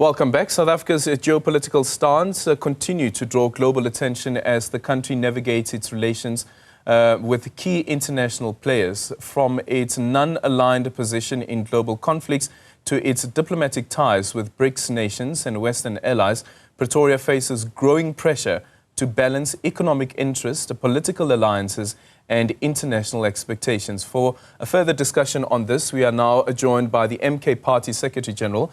Welcome back. South Africa's geopolitical stance continue to draw global attention as the country navigates its relations with key international players. From its non-aligned position in global conflicts to its diplomatic ties with BRICS nations and Western allies, Pretoria faces growing pressure to balance economic interests, political alliances and international expectations. For a further discussion on this, we are now joined by the MK Party Secretary General,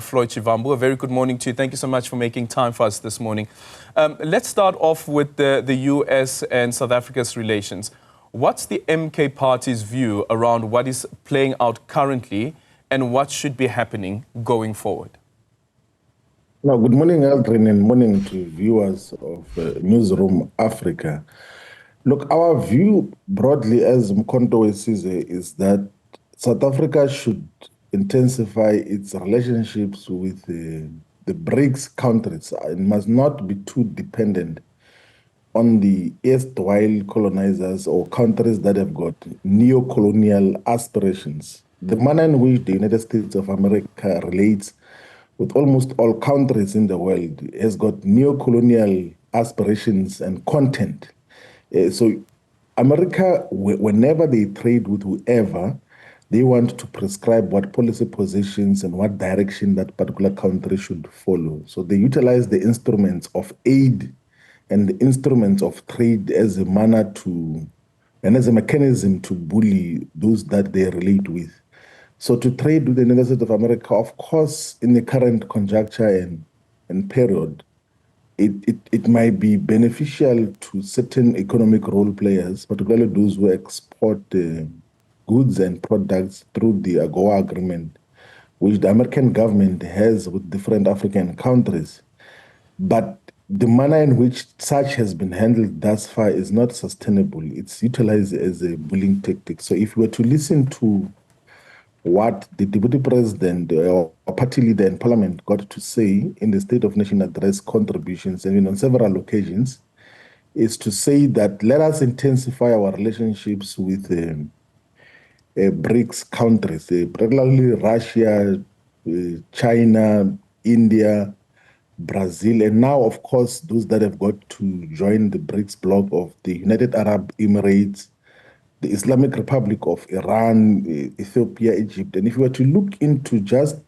Floyd Shivambu. A very good morning to you. Thank you so much for making time for us this morning. Let's start off with the US and South Africa's relations. What's the MK Party's view around what is playing out currently and what should be happening going forward? Now, good morning, Aldrin, and morning to viewers of Newsroom Africa. Look, our view broadly as Mkhonto sees it is that South Africa should intensify its relationships with the BRICS countries and must not be too dependent on the erstwhile colonizers or countries that have got neo-colonial aspirations. The manner in which the United States of America relates with almost all countries in the world has got neo-colonial aspirations and content. So America, whenever they trade with whoever, they want to prescribe what policy positions and what direction that particular country should follow. So they utilize the instruments of aid and the instruments of trade as a manner to, and as a mechanism to bully those that they relate with. So to trade with the United States of America, of course, in the current conjuncture and period, it might be beneficial to certain economic role players, particularly those who export goods and products through the AGOA agreement, which the American government has with different African countries. But the manner in which such has been handled thus far is not sustainable. It's utilized as a bullying tactic. So if we were to listen to what the Deputy President or party leader in Parliament got to say in the State of Nation Address contributions, and on several occasions, is to say that let us intensify our relationships with BRICS countries, particularly Russia, China, India, Brazil, and now, of course, those that have got to join the BRICS bloc of the United Arab Emirates, the Islamic Republic of Iran, Ethiopia, Egypt. And if we were to look into just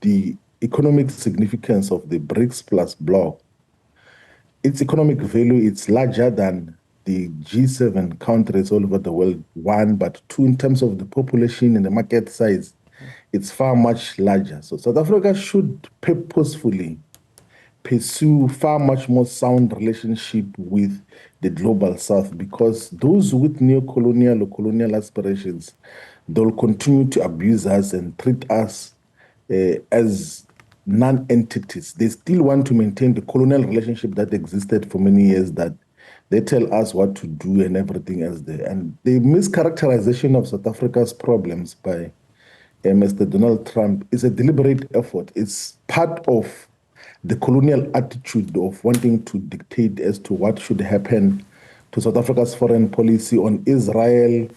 the economic significance of the BRICS plus bloc, its economic value is larger than the G7 countries all over the world, one, but two, in terms of the population and the market size, it's far much larger. So South Africa should purposefully pursue far much more sound relationship with the global south, because those with neo-colonial or colonial aspirations, they'll continue to abuse us and treat us as non-entities. They still want to maintain the colonial relationship that existed for many years, that they tell us what to do and everything else there. And the mischaracterization of South Africa's problems by Mr. Donald Trump is a deliberate effort. It's part of the colonial attitude of wanting to dictate as to what should happen to South Africa's foreign policy on Israel,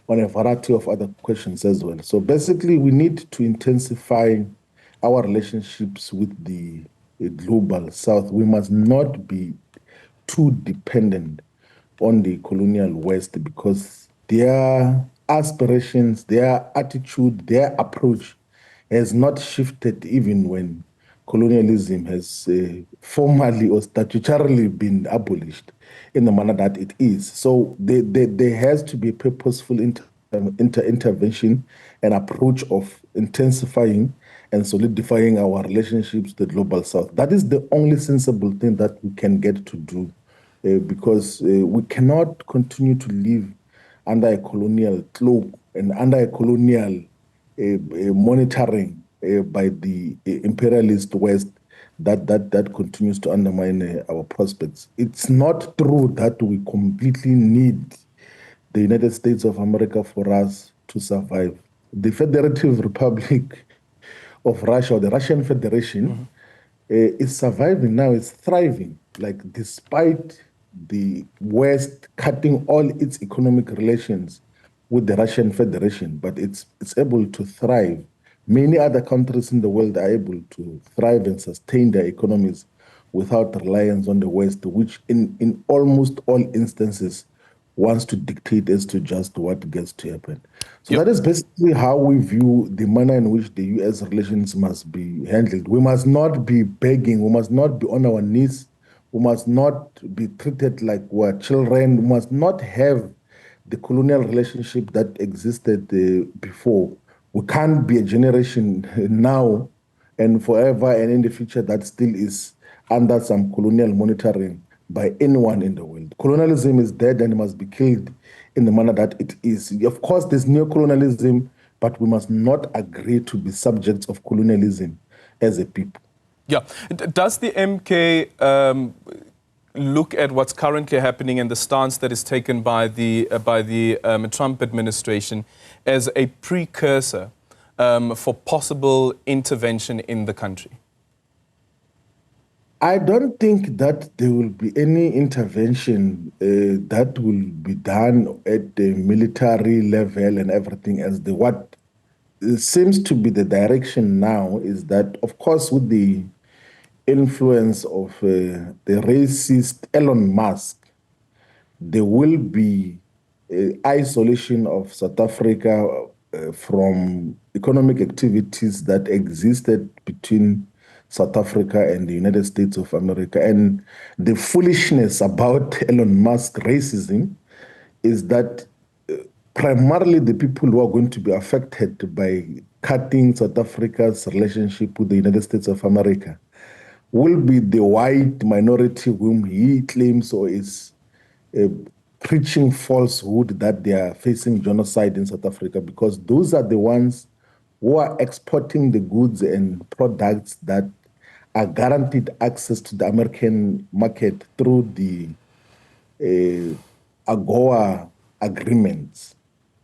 on a variety of other questions as well. So basically, we need to intensify our relationships with the global south. We must not be too dependent on the colonial West, because their aspirations, their attitude, their approach has not shifted even when colonialism has formally or statutorily been abolished in the manner that it is. So there has to be a purposeful intervention and approach of intensifying and solidifying our relationships with the global south. That is the only sensible thing that we can get to do, because we cannot continue to live under a colonial cloak and under a colonial monitoring by the imperialist West that continues to undermine our prospects. It's not true that we completely need the United States of America for us to survive. The Federative Republic of Russia, or the Russian Federation, is surviving now, is thriving, like despite the West cutting all its economic relations with the Russian Federation, but it's able to thrive Many other countries in the world are able to thrive and sustain their economies without reliance on the West, which in almost all instances wants to dictate as to just what gets to happen. So Yep. that is basically how we view the manner in which the US relations must be handled. We must not be begging, we must not be on our knees, we must not be treated like we're children, we must not have the colonial relationship that existed before. We can't be a generation now and forever and in the future that still is under some colonial monitoring by anyone in the world. Colonialism is dead and must be killed in the manner that it is. Of course, there's neo-colonialism, but we must not agree to be subjects of colonialism as a people. Yeah. Does the MK look at what's currently happening and the stance that is taken by the Trump administration as a precursor for possible intervention in the country? I don't think that there will be any intervention that will be done at the military level and everything else. What seems to be the direction now is that, of course, with the influence of the racist Elon Musk, there will be isolation of South Africa from economic activities that existed between South Africa and the United States of America. And the foolishness about Elon Musk racism is that primarily the people who are going to be affected by cutting South Africa's relationship with the United States of America will be the white minority whom he claims or is uh, preaching falsehood that they are facing genocide in South Africa, because those are the ones who are exporting the goods and products that are guaranteed access to the American market through the AGOA agreements.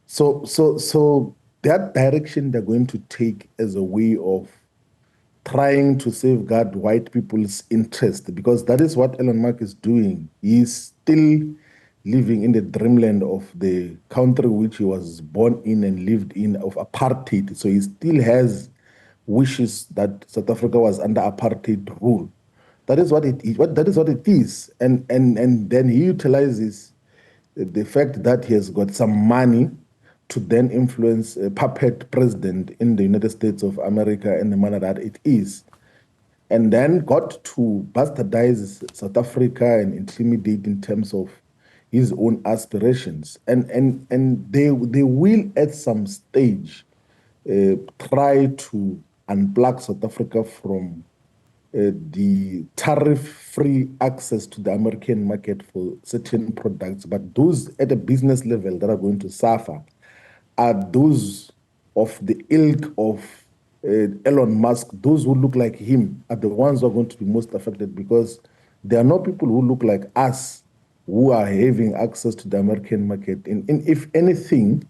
So that direction they're going to take as a way of trying to safeguard white people's interest, because that is what Elon Musk is doing. He's still living in the dreamland of the country which he was born in and lived in, of apartheid. So he still has wishes that South Africa was under apartheid rule. That is what it is. That is what it is. And then he utilizes the fact that he has got some money to then influence a puppet president in the United States of America in the manner that it is, and then got to bastardize South Africa and intimidate in terms of his own aspirations. And they will at some stage try to unplug South Africa from the tariff-free access to the American market for certain products. But those at a business level that are going to suffer are those of the ilk of Elon Musk. Those who look like him are the ones who are going to be most affected, because there are no people who look like us who are having access to the American market. And if anything,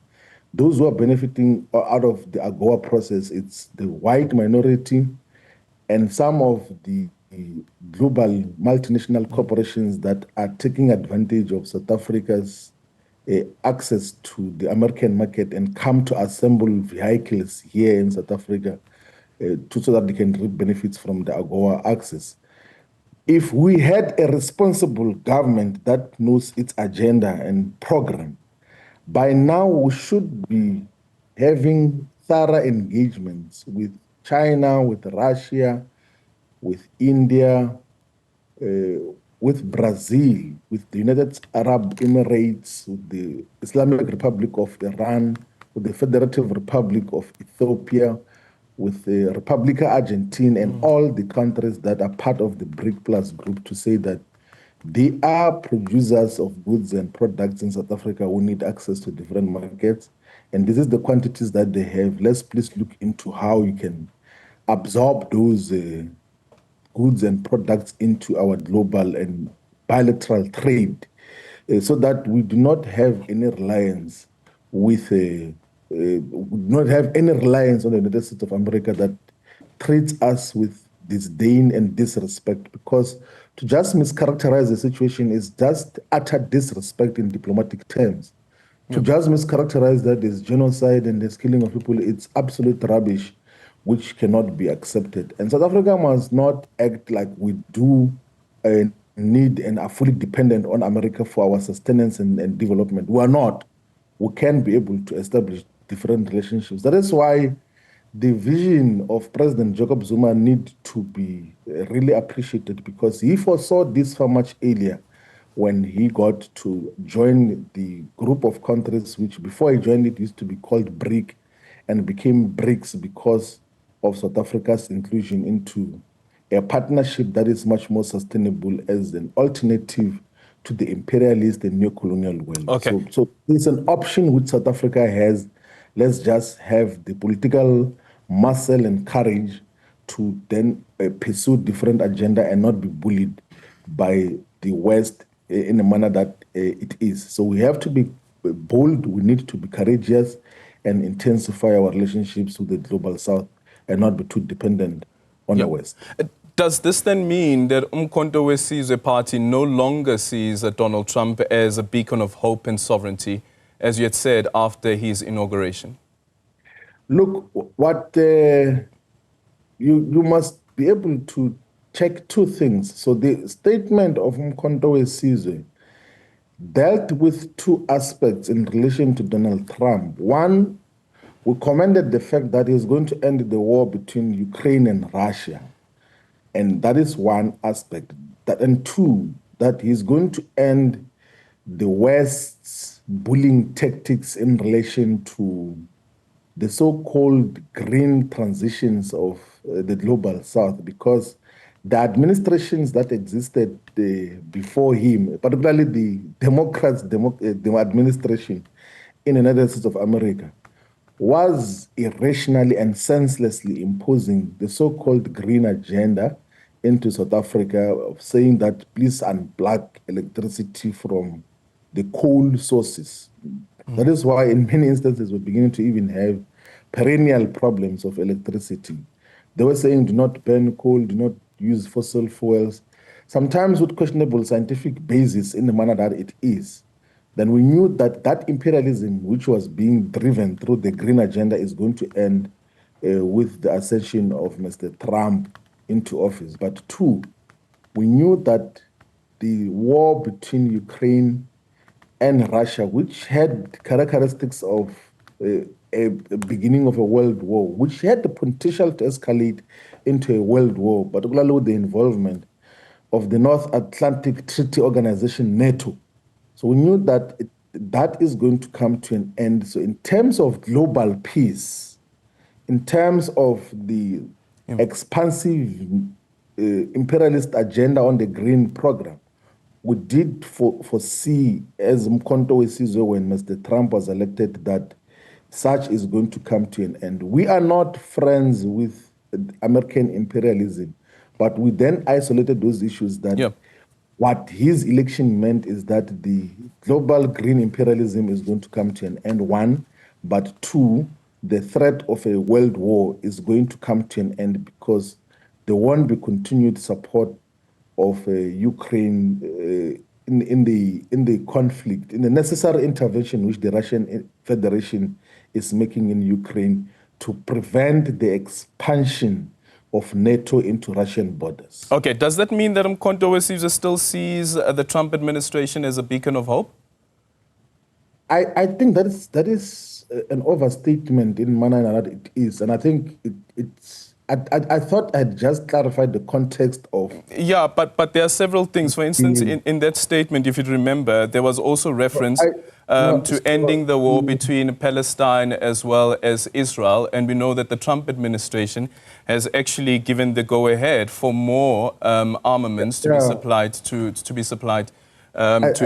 those who are benefiting out of the AGOA process, it's the white minority and some of the global multinational corporations that are taking advantage of South Africa's access to the American market and come to assemble vehicles here in South Africa so that they can reap benefits from the AGOA access. If we had a responsible government that knows its agenda and program, by now we should be having thorough engagements with China, with Russia, with India, uh, with Brazil, with the United Arab Emirates, with the Islamic Republic of Iran, with the Federative Republic of Ethiopia, with the Republica Argentina, and all the countries that are part of the BRIC Plus group, to say that they are producers of goods and products in South Africa who need access to different markets. And this is the quantities that they have. Let's please look into how you can absorb those goods and products into our global and bilateral trade, so that we do not have any reliance on the United States of America that treats us with disdain and disrespect, because to just mischaracterize the situation is just utter disrespect in diplomatic terms. To just mischaracterize that as genocide and as killing of people, it's absolute rubbish. which cannot be accepted. And South Africa must not act like we do need and are fully dependent on America for our sustenance and development. We are not. We can be able to establish different relationships. That is why the vision of President Jacob Zuma need to be really appreciated, because he foresaw this far much earlier when he got to join the group of countries which before he joined it used to be called BRIC and became BRICS because of South Africa's inclusion into a partnership that is much more sustainable as an alternative to the imperialist and neo-colonial world. Okay. So it's an option which South Africa has. Let's just have the political muscle and courage to then pursue different agenda and not be bullied by the West in a manner that it is. So we have to be bold, we need to be courageous and intensify our relationships with the global South and not be too dependent on the West. Does this then mean that Umkhonto we Sizwe party no longer sees Donald Trump as a beacon of hope and sovereignty, as you had said after his inauguration? Look, what you must be able to check two things. So the statement of Umkhonto we Sizwe dealt with two aspects in relation to Donald Trump. One, we commended the fact that he's going to end the war between Ukraine and Russia. And that is one aspect. And two, that he's going to end the West's bullying tactics in relation to the so-called green transitions of the global South, because the administrations that existed before him, particularly the Democrats' administration in the United States of America, was irrationally and senselessly imposing the so-called green agenda into South Africa, of saying that please unplug electricity from the coal sources. That is why in many instances we're beginning to even have perennial problems of electricity. They were saying do not burn coal, do not use fossil fuels, sometimes with questionable scientific basis in the manner that it is. Then we knew that that imperialism, which was being driven through the green agenda, is going to end with the ascension of Mr. Trump into office. But two, we knew that the war between Ukraine and Russia, which had characteristics of a beginning of a world war, which had the potential to escalate into a world war, particularly with the involvement of the North Atlantic Treaty Organization, NATO. So we knew that that is going to come to an end. So in terms of global peace, in terms of the expansive imperialist agenda on the green program, we did foresee, as Umkhonto we Sizwe when Mr. Trump was elected, that such is going to come to an end. We are not friends with American imperialism, but we then isolated those issues that what his election meant is that the global green imperialism is going to come to an end, one, but two, the threat of a world war is going to come to an end because there won't be continued support of Ukraine in the conflict, in the necessary intervention which the Russian Federation is making in Ukraine to prevent the expansion of NATO into Russian borders. Okay, does that mean that Umkhonto we Sizwe still sees the Trump administration as a beacon of hope? I think that is an overstatement in manner that it is, and I think it's. I thought I had just clarified the context of... Yeah, but there are several things. For instance, in that statement, if you remember, there was also reference to ending the war between Palestine as well as Israel. And we know that the Trump administration has actually given the go-ahead for more armaments to be supplied to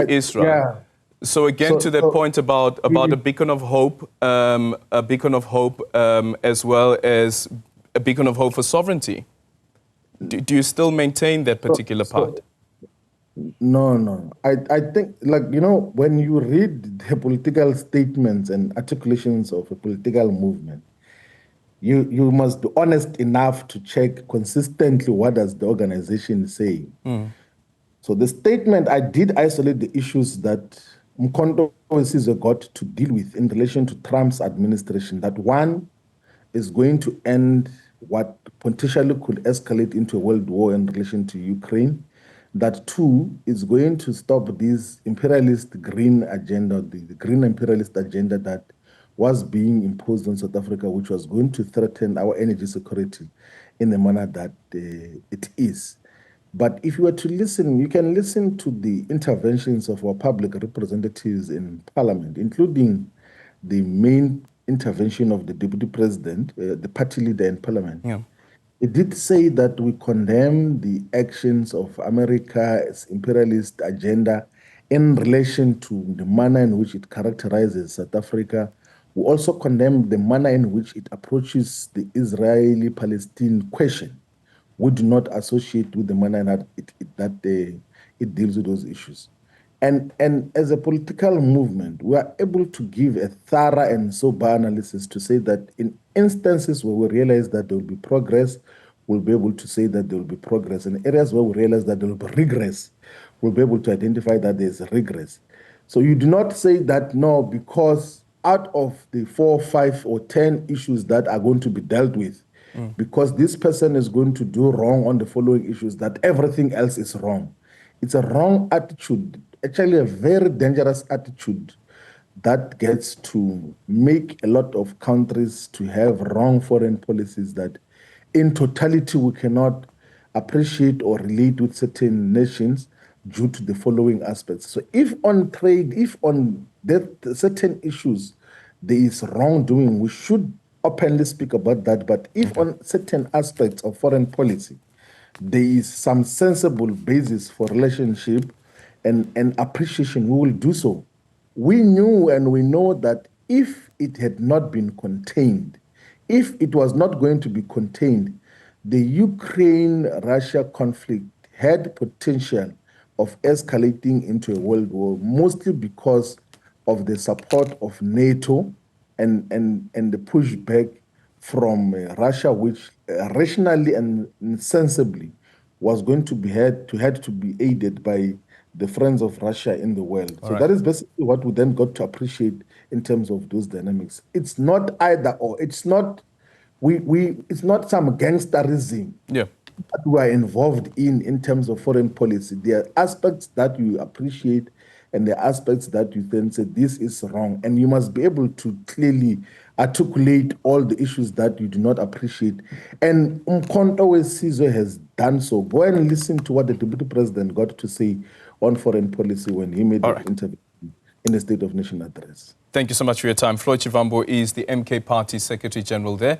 Israel. Yeah. So again, to that point about a beacon of hope, as well as a beacon of hope for sovereignty. Do you still maintain that particular part? No. I think, when you read the political statements and articulations of a political movement, you must be honest enough to check consistently what does the organization say. So the statement, I did isolate the issues that Umkhonto we Sizwe got to deal with in relation to Trump's administration, that one is going to end what potentially could escalate into a world war in relation to Ukraine. That two is going to stop this imperialist green agenda, the green imperialist agenda that was being imposed on South Africa, which was going to threaten our energy security in the manner that it is. But if you were to listen, you can listen to the interventions of our public representatives in parliament, including the main intervention of the deputy president, the party leader in parliament. Yeah. It did say that we condemn the actions of America's imperialist agenda in relation to the manner in which it characterizes South Africa. We also condemn the manner in which it approaches the Israeli-Palestine question. We do not associate with the manner that it deals with those issues. And as a political movement, we are able to give a thorough and sober analysis to say that in instances where we realize that there will be progress, we'll be able to say that there will be progress. In areas where we realize that there will be regress, we'll be able to identify that there's regress. So you do not say that, no, because out of the 4, 5, or 10 issues that are going to be dealt with, because this person is going to do wrong on the following issues, that everything else is wrong. It's a wrong attitude, actually a very dangerous attitude that gets to make a lot of countries to have wrong foreign policies that in totality we cannot appreciate or relate with certain nations due to the following aspects. So if on trade, if on that certain issues there is wrongdoing, we should openly speak about that. But if on certain aspects of foreign policy, there is some sensible basis for relationship and appreciation, we will do so. We knew and we know that if it had not been contained, if it was not going to be contained, the Ukraine-Russia conflict had potential of escalating into a world war, mostly because of the support of NATO and the pushback from Russia, which rationally and sensibly was going to had to be aided by the friends of Russia in the world. So that is basically what we then got to appreciate in terms of those dynamics. It's not either or. It's not it's not some gangsterism Yeah. that we are involved in terms of foreign policy. There are aspects that you appreciate and there are aspects that you then say this is wrong. And you must be able to clearly articulate all the issues that you do not appreciate. And Umkhonto Sizwe has done so. Go and listen to what the Deputy President got to say on foreign policy when he made the interview in the State of Nation address. Thank you so much for your time. Floyd Shivambu is the MK Party Secretary General there.